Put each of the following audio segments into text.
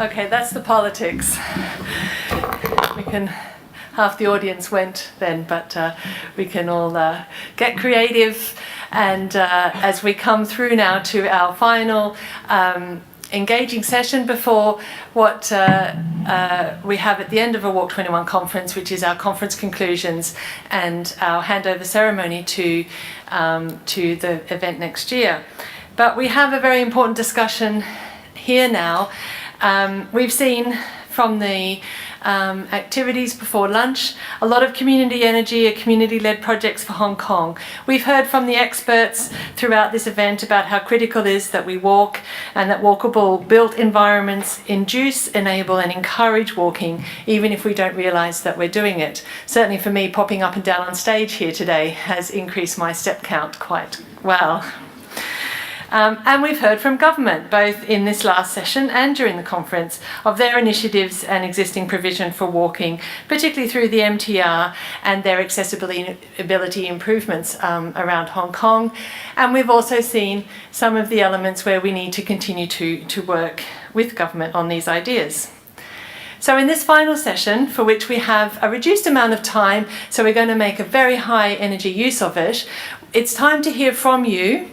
Okay, that's the politics. Half the audience went then, but we can all get creative. And as we come through now to our final engaging session before what we have at the end of a Walk21 conference, which is our conference conclusions and our handover ceremony to the event next year. But we have a very important discussion here now. We've seen from the activities before lunch, a lot of community energy, community-led projects for Hong Kong. We've heard from the experts throughout this event about how critical it is that we walk and that walkable built environments induce, enable and encourage walking, even if we don't realise that we're doing it. Certainly for me, popping up and down on stage here today has increased my step count quite well. And we've heard from government, both in this last session and during the conference, of their initiatives and existing provision for walking, particularly through the MTR and their accessibility improvements around Hong Kong. And we've also seen some of the elements where we need to continue to work with government on these ideas. So in this final session, for which we have a reduced amount of time, so we're going to make a very high energy use of it, it's time to hear from you.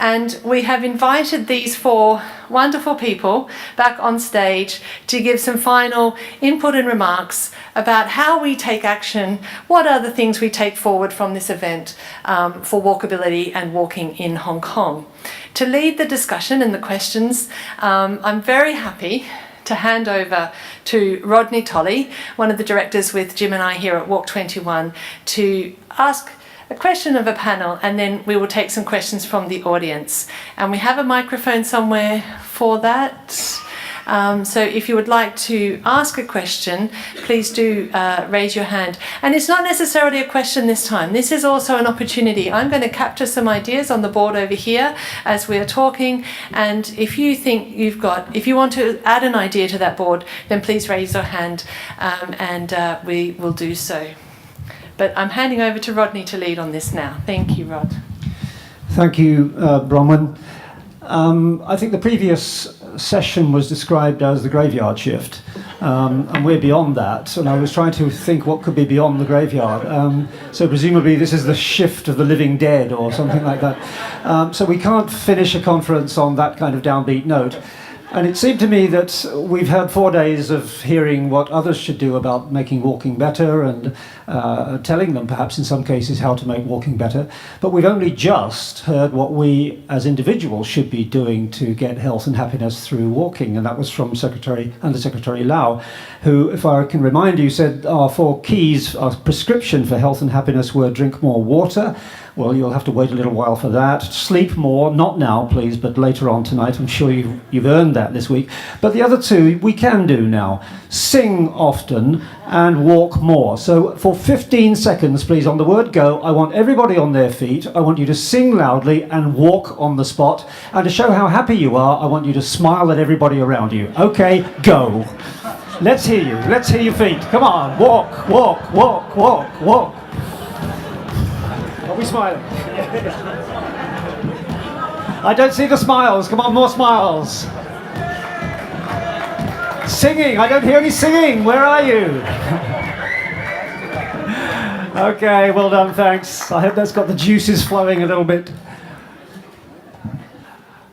And we have invited these four wonderful people back on stage to give some final input and remarks about how we take action, what are the things we take forward from this event for walkability and walking in Hong Kong. To lead the discussion and the questions, I'm very happy to hand over to Rodney Tolley, one of the directors with Jim and I here at Walk21, to ask a question of a panel, and then we will take some questions from the audience. And we have a microphone somewhere for that. So if you would like to ask a question, please do raise your hand. And it's not necessarily a question this time. This is also an opportunity. I'm going to capture some ideas on the board over here as we're talking. And if you think if you want to add an idea to that board, then please raise your hand and we will do so. But I'm handing over to Rodney to lead on this now. Thank you, Rod. Thank you, Bronwyn. I think the previous session was described as the graveyard shift, and we're beyond that. And I was trying to think what could be beyond the graveyard. So presumably this is the shift of the living dead or something like that. So we can't finish a conference on that kind of downbeat note. And it seemed to me that we've had 4 days of hearing what others should do about making walking better and telling them perhaps in some cases how to make walking better. But we've only just heard what we as individuals should be doing to get health and happiness through walking. And that was from Under Secretary Lau, who, if I can remind you, said our 4 keys, our prescription for health and happiness were drink more water. Well, you'll have to wait a little while for that. Sleep more, not now, please, but later on tonight. I'm sure you've earned that this week. But the other 2 we can do now. Sing often and walk more. So for 15 seconds, please, on the word go, I want everybody on their feet. I want you to sing loudly and walk on the spot. And to show how happy you are, I want you to smile at everybody around you. Okay, go. Let's hear you. Let's hear your feet. Come on, walk, walk, walk, walk, walk. Are we smiling? I don't see the smiles. Come on, more smiles. Singing. I don't hear any singing. Where are you? Okay, well done, thanks. I hope that's got the juices flowing a little bit.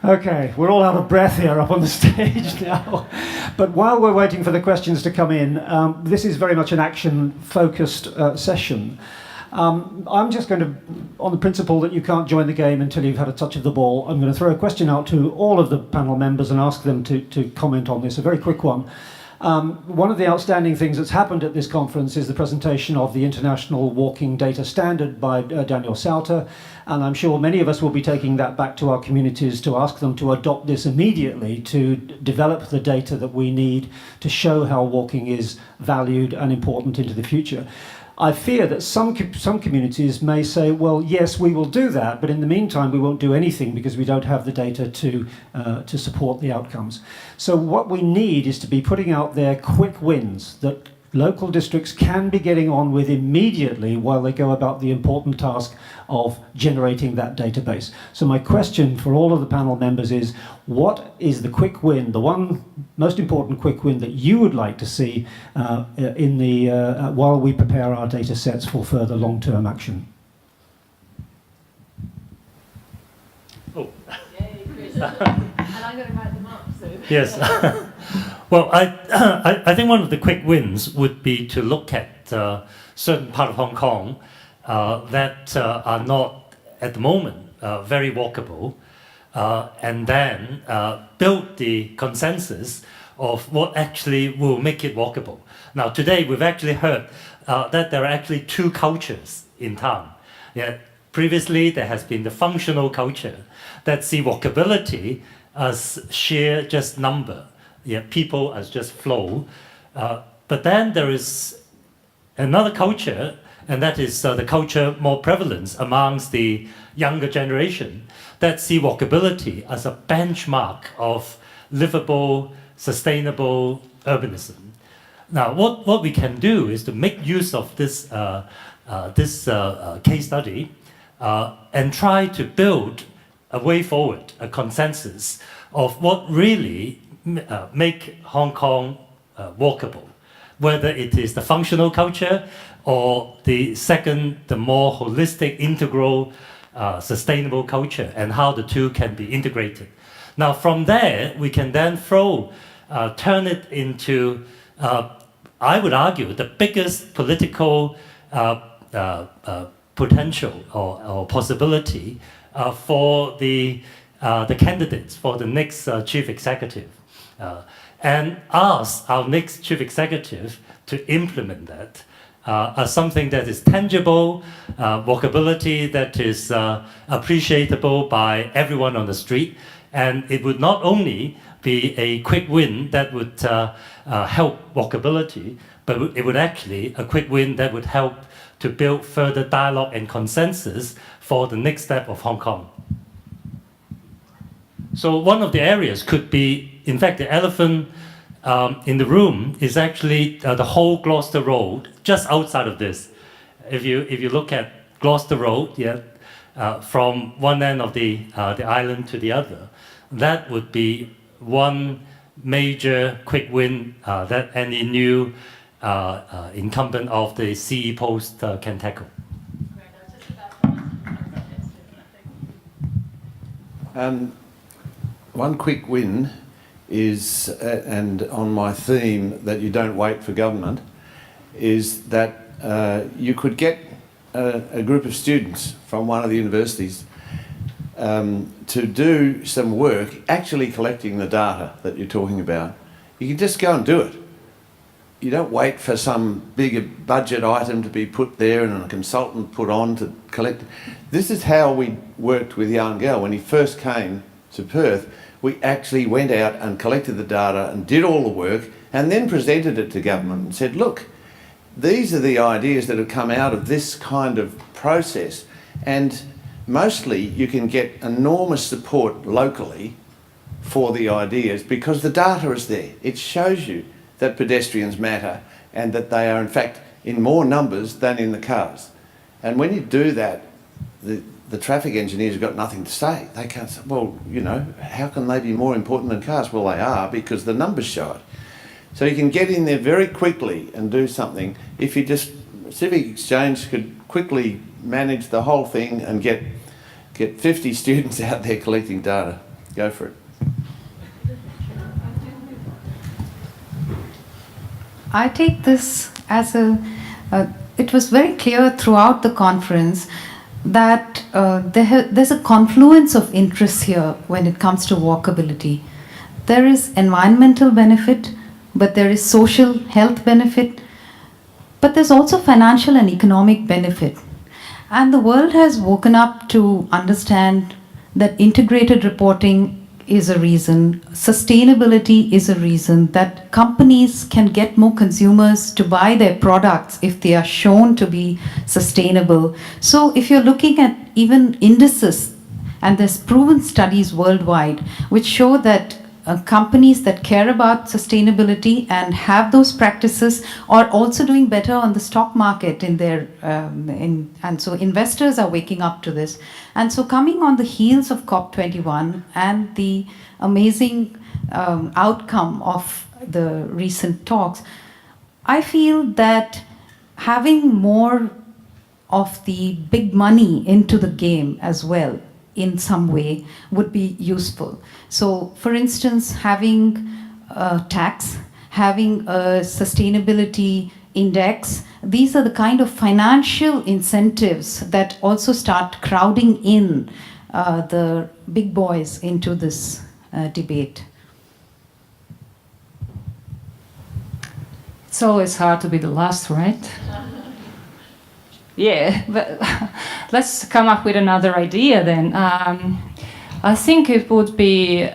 Okay, we're all out of breath here up on the stage now. But while we're waiting for the questions to come in, this is very much an action-focused session. I'm just going to, on the principle that you can't join the game until you've had a touch of the ball, I'm going to throw a question out to all of the panel members and ask them to comment on this, a very quick one. One of the outstanding things that's happened at this conference is the presentation of the International Walking Data Standard by Daniel Sauter, and I'm sure many of us will be taking that back to our communities to ask them to adopt this immediately to develop the data that we need to show how walking is valued and important into the future. I fear that some communities may say, well, yes, we will do that, but in the meantime, we won't do anything because we don't have the data to support the outcomes. So what we need is to be putting out there quick wins that local districts can be getting on with immediately while they go about the important task of generating that database. So my question for all of the panel members is, what is the quick win, the one most important quick win that you would like to see while we prepare our data sets for further long-term action? Oh. Yay, Chris. And I'm going to write them up. So. Yes. Well, I think one of the quick wins would be to look at certain part of Hong Kong that are not at the moment very walkable, and then build the consensus of what actually will make it walkable. Now, today we've actually heard that there are actually two cultures in town. Yeah, previously there has been the functional culture that see walkability as sheer just number, yeah, people as just flow. But then there is another culture, and that is the culture more prevalent amongst the younger generation that see walkability as a benchmark of livable, sustainable urbanism. Now, what we can do is to make use of this case study and try to build a way forward, a consensus of what really make Hong Kong walkable, whether it is the functional culture or the second, the more holistic, integral, sustainable culture, and how the two can be integrated. Now, from there, we can then turn it into, I would argue, the biggest political potential or possibility for the candidates for the next chief executive, and ask our next chief executive to implement that as something that is tangible, walkability that is appreciable by everyone on the street. And it would not only be a quick win that would help walkability, but it would actually a quick win that would help to build further dialogue and consensus for the next step of Hong Kong. So one of the areas could be, in fact, the elephant in the room is actually the whole Gloucester Road, just outside of this. If you look at Gloucester Road, yeah, from one end of the island to the other, that would be one major quick win that any new incumbent of the CE post can tackle. One quick win is, and on my theme that you don't wait for government, is that you could get a group of students from one of the universities to do some work actually collecting the data that you're talking about. You can just go and do it. You don't wait for some bigger budget item to be put there and a consultant put on to collect. This is how we worked with Jan Gell when he first came to Perth. We actually went out and collected the data and did all the work and then presented it to government and said, look, these are the ideas that have come out of this kind of process, and mostly you can get enormous support locally for the ideas because the data is there. It shows you that pedestrians matter and that they are in fact in more numbers than in the cars. And when you do that, the traffic engineers have got nothing to say. They can't say, well, you know, how can they be more important than cars? Well, they are, because the numbers show it. So you can get in there very quickly and do something. If you just, Civic Exchange could quickly manage the whole thing and get 50 students out there collecting data. Go for it. I take this as it was very clear throughout the conference that there's a confluence of interests here when it comes to walkability. There is environmental benefit, but there is social health benefit, but there's also financial and economic benefit. And the world has woken up to understand that integrated reporting is a reason, sustainability is a reason, that companies can get more consumers to buy their products if they are shown to be sustainable. So if you're looking at even indices, and there's proven studies worldwide which show that companies that care about sustainability and have those practices are also doing better on the stock market in their and so investors are waking up to this. And so coming on the heels of COP21 and the amazing outcome of the recent talks, I feel that having more of the big money into the game as well in some way would be useful. So for instance, having a tax, having a sustainability index, these are the kind of financial incentives that also start crowding in the big boys into this debate. It's always hard to be the last, right? Yeah, but let's come up with another idea then. I think it would be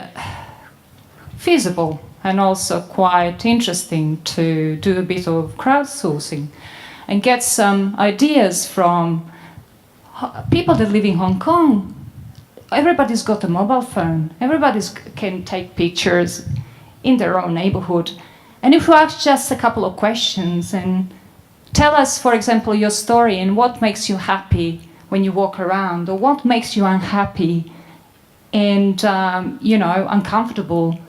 feasible and also quite interesting to do a bit of crowdsourcing and get some ideas from people that live in Hong Kong. Everybody's got a mobile phone. Everybody can take pictures in their own neighborhood. And if you ask just a couple of questions and tell us, for example, your story and what makes you happy when you walk around, or what makes you unhappy and uncomfortable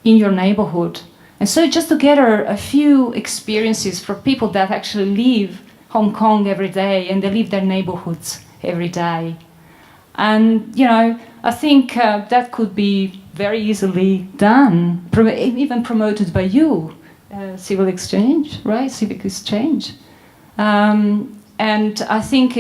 in your neighborhood. And so just to gather a few experiences for people that actually leave Hong Kong every day and they leave their neighborhoods every day. And, I think that could be very easily done, even promoted by you. Civil exchange, right? Civic exchange. And I think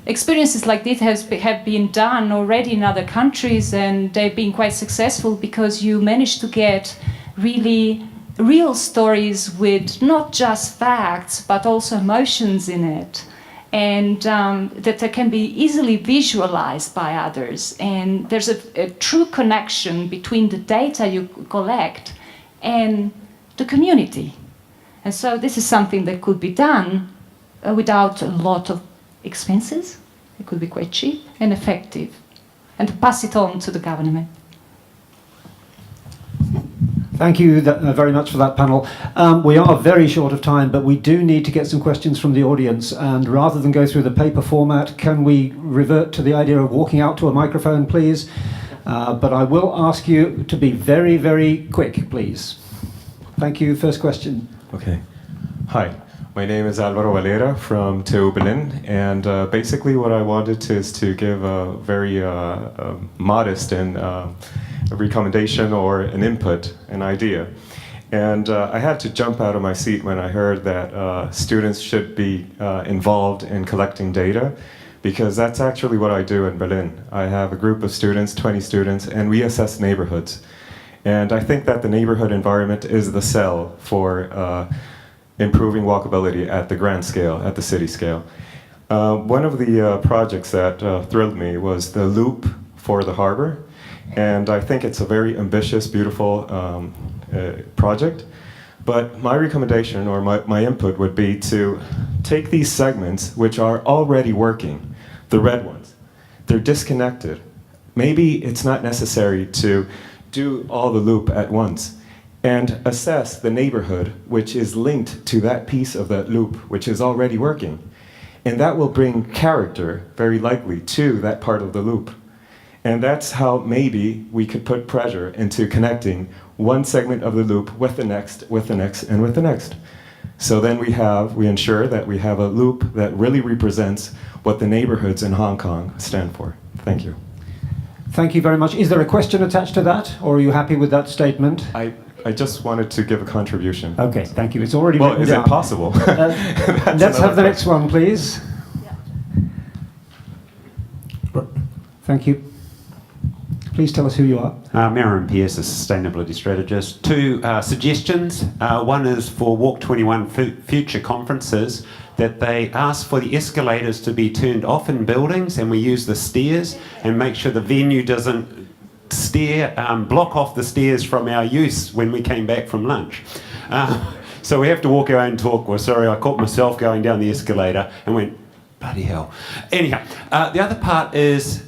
experiences like this have been done already in other countries, and they've been quite successful because you manage to get really real stories with not just facts, but also emotions in it. And that can be easily visualized by others. And there's a true connection between the data you collect and the community. And so this is something that could be done without a lot of expenses. It could be quite cheap and effective, and to pass it on to the government. Thank you very much for that panel. We are very short of time, but we do need to get some questions from the audience. And rather than go through the paper format, can we revert to the idea of walking out to a microphone, please? But I will ask you to be very, very quick, please. Thank you. First question. Okay. Hi, my name is Alvaro Valera from TU Berlin, and basically what I wanted is to give a very modest and a recommendation or an input, an idea. And I had to jump out of my seat when I heard that students should be involved in collecting data, because that's actually what I do in Berlin. I have a group of students, 20 students, and we assess neighborhoods. And I think that the neighborhood environment is the cell for improving walkability at the grand scale, at the city scale. One of the projects that thrilled me was the loop for the harbor. And I think it's a very ambitious, beautiful project. But my recommendation or my input would be to take these segments, which are already working, the red ones. They're disconnected. Maybe it's not necessary to do all the loop at once, and assess the neighborhood which is linked to that piece of that loop which is already working. And that will bring character, very likely, to that part of the loop. And that's how maybe we could put pressure into connecting one segment of the loop with the next, with the next, and with the next. So then we ensure that we have a loop that really represents what the neighborhoods in Hong Kong stand for. Thank you. Thank you very much. Is there a question attached to that, or are you happy with that statement? I just wanted to give a contribution. Okay, thank you. It's already Well, written is down. it possible? Let's have the next one, please. Thank you. Please tell us who you are. Marin Pierce, a sustainability strategist. Two suggestions. One is for Walk21 future conferences, that they ask for the escalators to be turned off in buildings and we use the stairs, and make sure the venue doesn't block off the stairs from our use when we came back from lunch. So we have to walk our own talk. Well, sorry, I caught myself going down the escalator and went, bloody hell. Anyhow, the other part is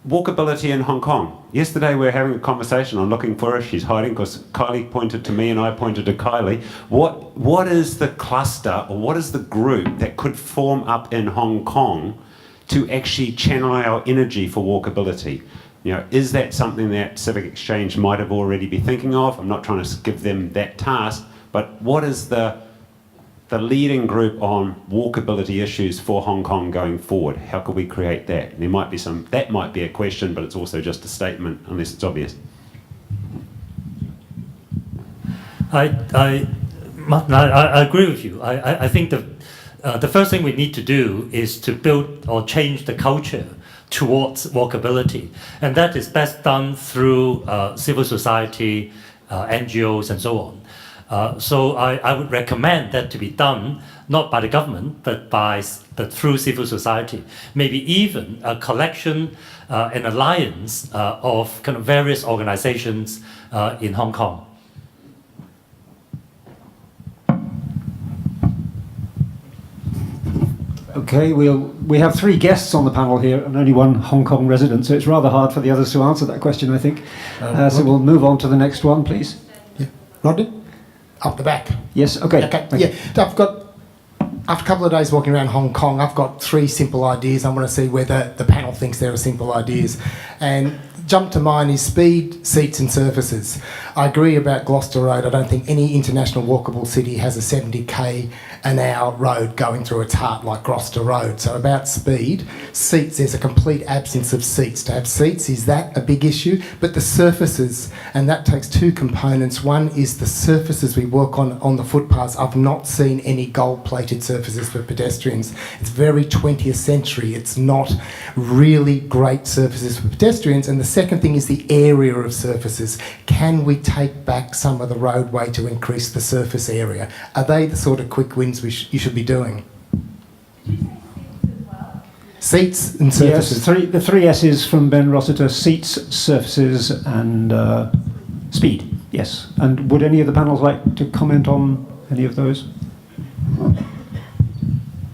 walkability in Hong Kong. Yesterday we were having a conversation. I'm looking for her. She's hiding because Kylie pointed to me and I pointed to Kylie. What is the cluster or what is the group that could form up in Hong Kong to actually channel our energy for walkability? You know, is that something that Civic Exchange might have already been thinking of? I'm not trying to give them that task, but what is the leading group on walkability issues for Hong Kong going forward? How could we create that? There might be that might be a question, but it's also just a statement, unless it's obvious. Martin, I agree with you. I think the first thing we need to do is to build or change the culture towards walkability. And that is best done through civil society, NGOs, and so on. So I would recommend that to be done not by the government, but through civil society. Maybe even a collection, an alliance of kind of various organizations in Hong Kong. Okay, we have 3 guests on the panel here and only 1 Hong Kong resident, so it's rather hard for the others to answer that question, I think. So we'll move on to the next one, please. Yeah. Rodney? Up the back. Yes, okay. Okay, Thank yeah. you. So after a couple of days walking around Hong Kong, I've got 3 simple ideas. I want to see whether the panel thinks they're simple ideas. And jump to mind is speed, seats and surfaces. I agree about Gloucester Road. I don't think any international walkable city has a 70k an hour road going through its heart like Gloucester Road. So about speed, seats, there's a complete absence of seats. To have seats, is that a big issue? But the surfaces, and that takes 2 components. One is the surfaces we work on the footpaths. I've not seen any gold-plated surfaces for pedestrians. It's very 20th century. It's not really great surfaces for pedestrians. And the second thing is the area of surfaces. Can we take back some of the roadway to increase the surface area? Are they the sort of quick wins you should be doing? Seats and surfaces. Yes, the 3 S's from Ben Rossiter: seats, surfaces and speed. Yes. And would any of the panels like to comment on any of those?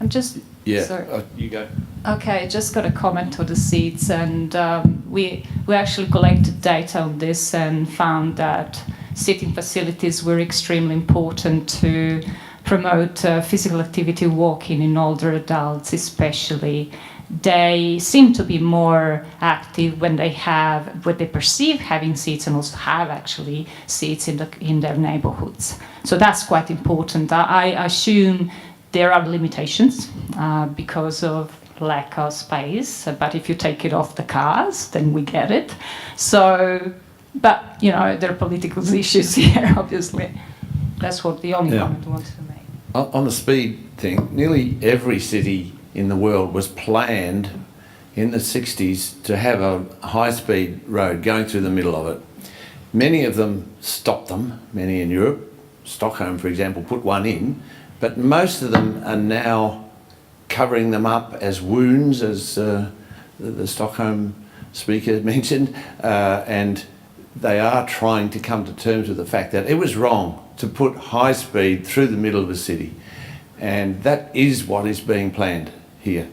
I'm just... Yeah, Sorry. you go. Okay, just got a comment on the seats, and we actually collected data on this and found that seating facilities were extremely important to promote physical activity walking in older adults especially. They seem to be more active when they perceive having seats and also have actually seats in their neighborhoods. So that's quite important. I assume there are limitations because of lack of space, but if you take it off the cars, then we get it. So, but you know, there are political issues here, obviously. That's what the only comment I wanted to make. On the speed thing, nearly every city in the world was planned in the 60s to have a high-speed road going through the middle of it. Many of them stopped them, many in Europe. Stockholm, for example, put one in, but most of them are now covering them up as wounds, as the Stockholm speaker mentioned, and they are trying to come to terms with the fact that it was wrong to put high speed through the middle of a city, and that is what is being planned here.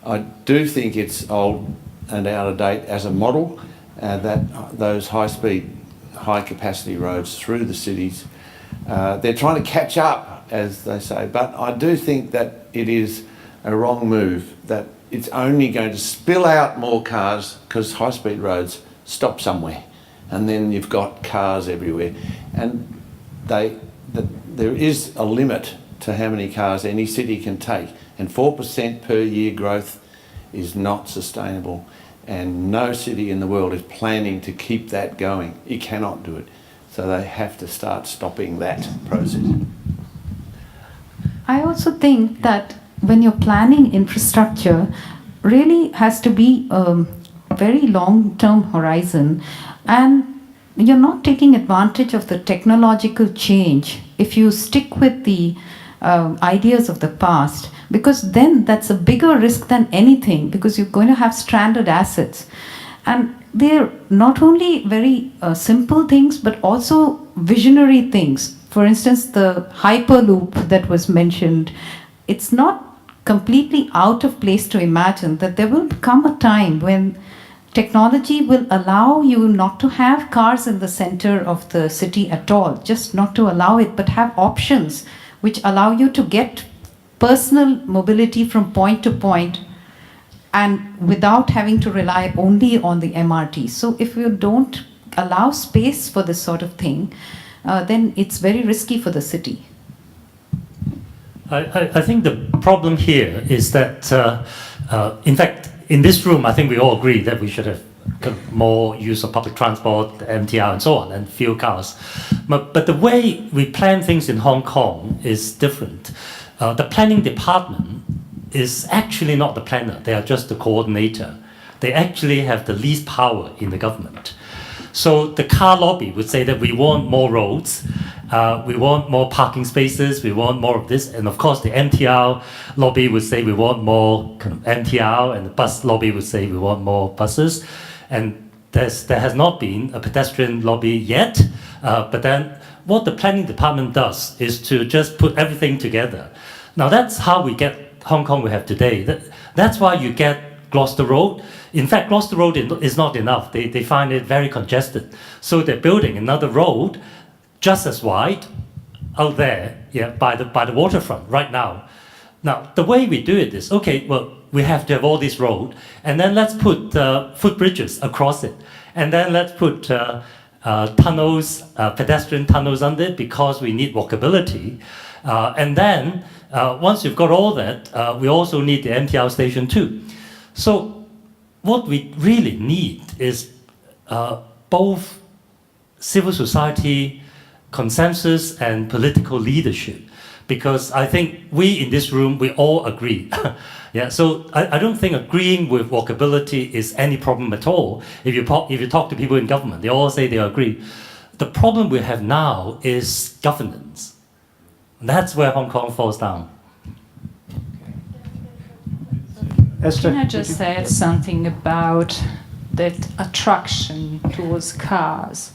I do think it's old and out of date as a model, that those high speed, high capacity roads through the cities, they're trying to catch up, as they say, but I do think that it is a wrong move, that it's only going to spill out more cars because high speed roads stop somewhere and then you've got cars everywhere, and there is a limit to how many cars any city can take, and 4% per year growth is not sustainable, and no city in the world is planning to keep that going. You cannot do it, so they have to start stopping that process. I also think that when you're planning infrastructure, really has to be a very long-term horizon, and you're not taking advantage of the technological change if you stick with the ideas of the past, because then that's a bigger risk than anything, because you're going to have stranded assets. And they're not only very simple things, but also visionary things. For instance, the Hyperloop that was mentioned, it's not completely out of place to imagine that there will come a time when technology will allow you not to have cars in the center of the city at all, just not to allow it, but have options which allow you to get personal mobility from point to point and without having to rely only on the MRT. So if you don't allow space for this sort of thing, then it's very risky for the city. I think the problem here is that, in fact, in this room, I think we all agree that we should have kind of more use of public transport, MTR, and so on, and fewer cars. But the way we plan things in Hong Kong is different. The planning department is actually not the planner; they are just the coordinator. They actually have the least power in the government. So the car lobby would say that we want more roads, we want more parking spaces, we want more of this, and of course the MTR lobby would say we want more kind of MTR, and the bus lobby would say we want more buses, and there has not been a pedestrian lobby yet, but then what the planning department does is to just put everything together. Now that's how we get Hong Kong we have today. That's why you get Gloucester Road. In fact, Gloucester Road is not enough. They find it very congested. So they're building another road just as wide out there, yeah, by the waterfront right now. Now, the way we do it is, okay, well, we have to have all this road, and then let's put footbridges across it. And then let's put tunnels, pedestrian tunnels under it because we need walkability. And then, once you've got all that, we also need the MTR station too. So what we really need is both civil society consensus and political leadership, because I think we in this room, we all agree. Yeah, so I don't think agreeing with walkability is any problem at all. If you talk to people in government, they all say they agree. The problem we have now is governance. That's where Hong Kong falls down. Esther, Can I just add something about that attraction towards cars?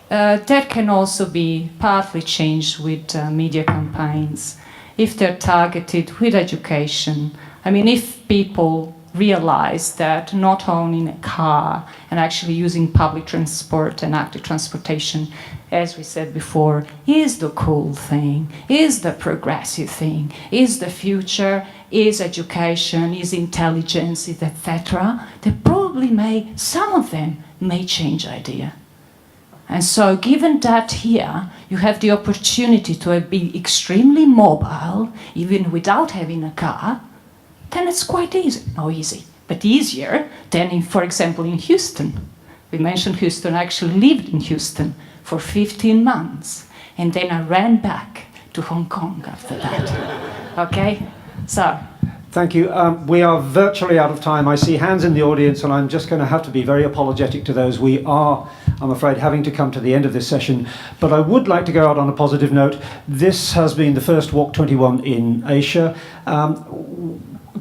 That can also be partly changed with media campaigns, if they're targeted with education. I mean, if people realize that not owning a car and actually using public transport and active transportation, as we said before, is the cool thing, is the progressive thing, is the future, is education, is intelligence, etc., some of them may change idea. And so given that here, you have the opportunity to be extremely mobile, even without having a car, then it's quite easy. Not easy, but easier than, for example, in Houston. We mentioned Houston. I actually lived in Houston for 15 months, and then I ran back to Hong Kong after that. Okay? So. Thank you. We are virtually out of time. I see hands in the audience, and I'm just going to have to be very apologetic to those. We are, I'm afraid, having to come to the end of this session. But I would like to go out on a positive note. This has been the first Walk21 in Asia.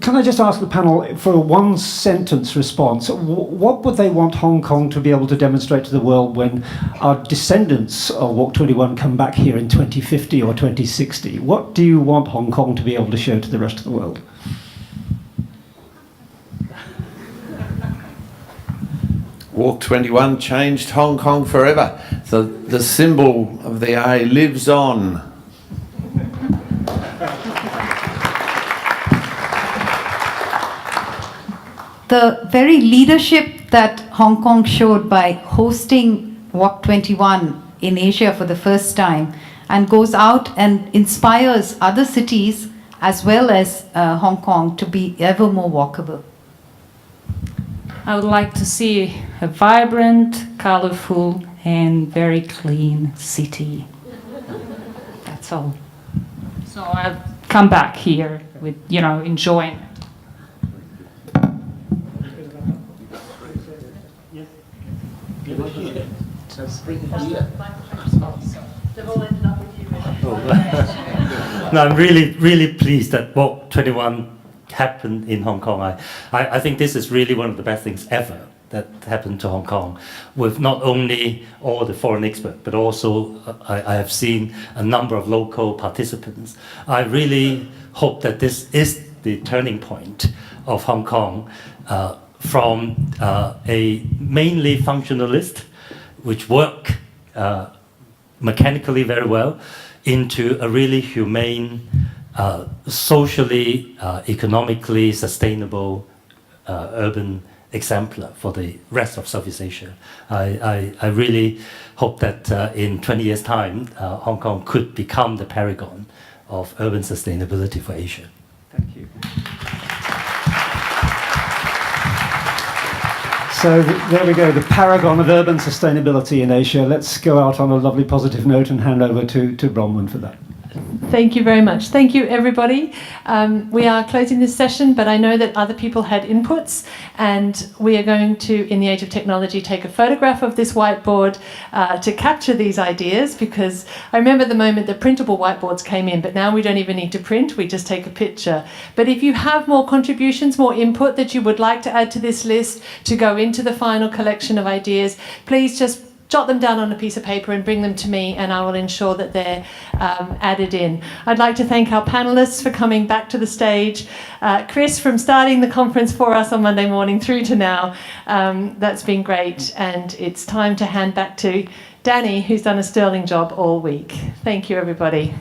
Can I just ask the panel for a one-sentence response? What would they want Hong Kong to be able to demonstrate to the world when our descendants of Walk21 come back here in 2050 or 2060? What do you want Hong Kong to be able to show to the rest of the world? Walk21 changed Hong Kong forever. So the symbol of the A lives on. The very leadership that Hong Kong showed by hosting Walk21 in Asia for the first time and goes out and inspires other cities as well as Hong Kong to be ever more walkable. I would like to see a vibrant, colorful, and very clean city. That's all. So I'll come back here with, enjoying. No, I'm really pleased that Walk21 happened in Hong Kong. I think this is really one of the best things ever that happened to Hong Kong, with not only all the foreign experts, but also I have seen a number of local participants. I really hope that this is the turning point of Hong Kong from a mainly functionalist, which work mechanically very well, into a really humane, socially, economically sustainable urban exemplar for the rest of Southeast Asia. I really hope that in 20 years' time, Hong Kong could become the paragon of urban sustainability for Asia. Thank you. So there we go, the paragon of urban sustainability in Asia. Let's go out on a lovely positive note and hand over to Bronwyn for that. Thank you very much. Thank you, everybody. We are closing this session, but I know that other people had inputs, and we are going to, in the age of technology, take a photograph of this whiteboard to capture these ideas, because I remember the moment the printable whiteboards came in, but now we don't even need to print, we just take a picture. But if you have more contributions, more input that you would like to add to this list to go into the final collection of ideas, please just jot them down on a piece of paper and bring them to me, and I will ensure that they're added in. I'd like to thank our panellists for coming back to the stage. Chris, from starting the conference for us on Monday morning through to now, that's been great, and it's time to hand back to Danny, who's done a sterling job all week. Thank you, everybody.